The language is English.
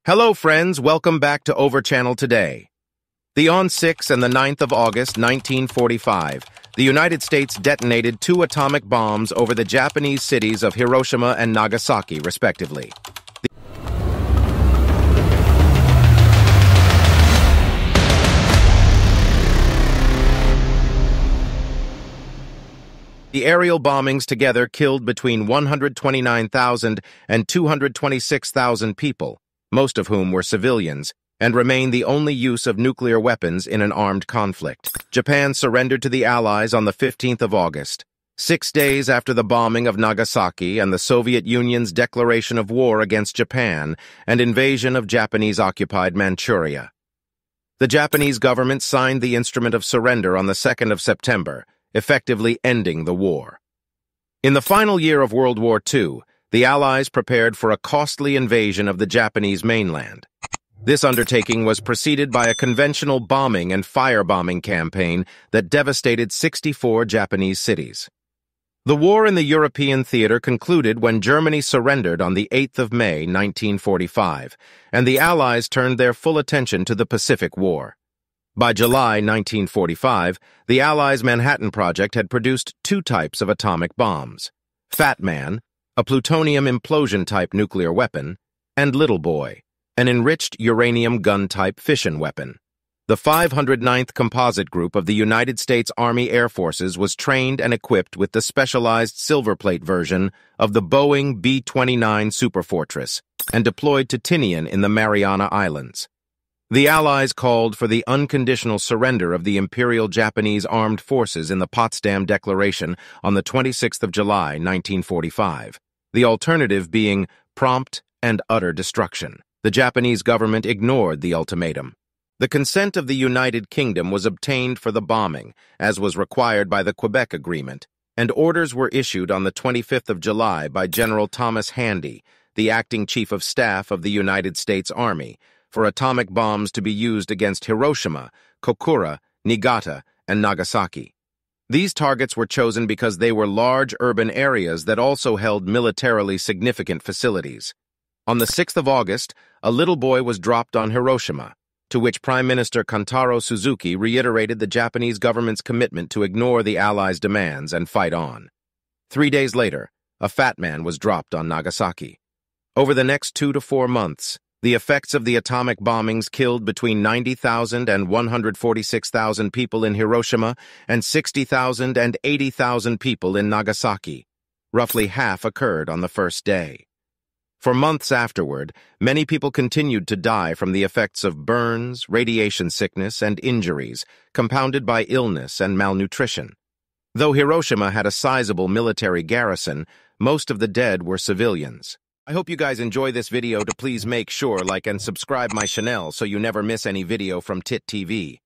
Hello friends, welcome back to Over Channel today. On 6 and the 9th of August 1945, the United States detonated 2 atomic bombs over the Japanese cities of Hiroshima and Nagasaki, respectively. The aerial bombings together killed between 129,000 and 226,000 people, most of whom were civilians, and remain the only use of nuclear weapons in an armed conflict. Japan surrendered to the Allies on the 15th of August, 6 days after the bombing of Nagasaki and the Soviet Union's declaration of war against Japan and invasion of Japanese-occupied Manchuria. The Japanese government signed the instrument of surrender on the 2nd of September, effectively ending the war. In the final year of World War II, the Allies prepared for a costly invasion of the Japanese mainland. This undertaking was preceded by a conventional bombing and firebombing campaign that devastated 64 Japanese cities. The war in the European theater concluded when Germany surrendered on the 8th of May, 1945, and the Allies turned their full attention to the Pacific War. By July 1945, the Allies' Manhattan Project had produced 2 types of atomic bombs: Fat Man, a plutonium implosion-type nuclear weapon, and Little Boy, an enriched uranium gun-type fission weapon. The 509th Composite Group of the United States Army Air Forces was trained and equipped with the specialized silverplate version of the Boeing B-29 Superfortress and deployed to Tinian in the Mariana Islands. The Allies called for the unconditional surrender of the Imperial Japanese Armed Forces in the Potsdam Declaration on the 26th of July, 1945, the alternative being prompt and utter destruction. The Japanese government ignored the ultimatum. The consent of the United Kingdom was obtained for the bombing, as was required by the Quebec Agreement, and orders were issued on the 25th of July by General Thomas Handy, the acting Chief of Staff of the United States Army, for atomic bombs to be used against Hiroshima, Kokura, Niigata, and Nagasaki. These targets were chosen because they were large urban areas that also held militarily significant facilities. On the 6th of August, a little boy was dropped on Hiroshima, to which Prime Minister Kantaro Suzuki reiterated the Japanese government's commitment to ignore the Allies' demands and fight on. 3 days later, a Fat Man was dropped on Nagasaki. Over the next 2 to 4 months, the effects of the atomic bombings killed between 90,000 and 146,000 people in Hiroshima and 60,000 and 80,000 people in Nagasaki. Roughly half occurred on the first day. For months afterward, many people continued to die from the effects of burns, radiation sickness, and injuries, compounded by illness and malnutrition. Though Hiroshima had a sizable military garrison, most of the dead were civilians. I hope you guys enjoy this video. To please make sure like and subscribe my channel so you never miss any video from TIT TV.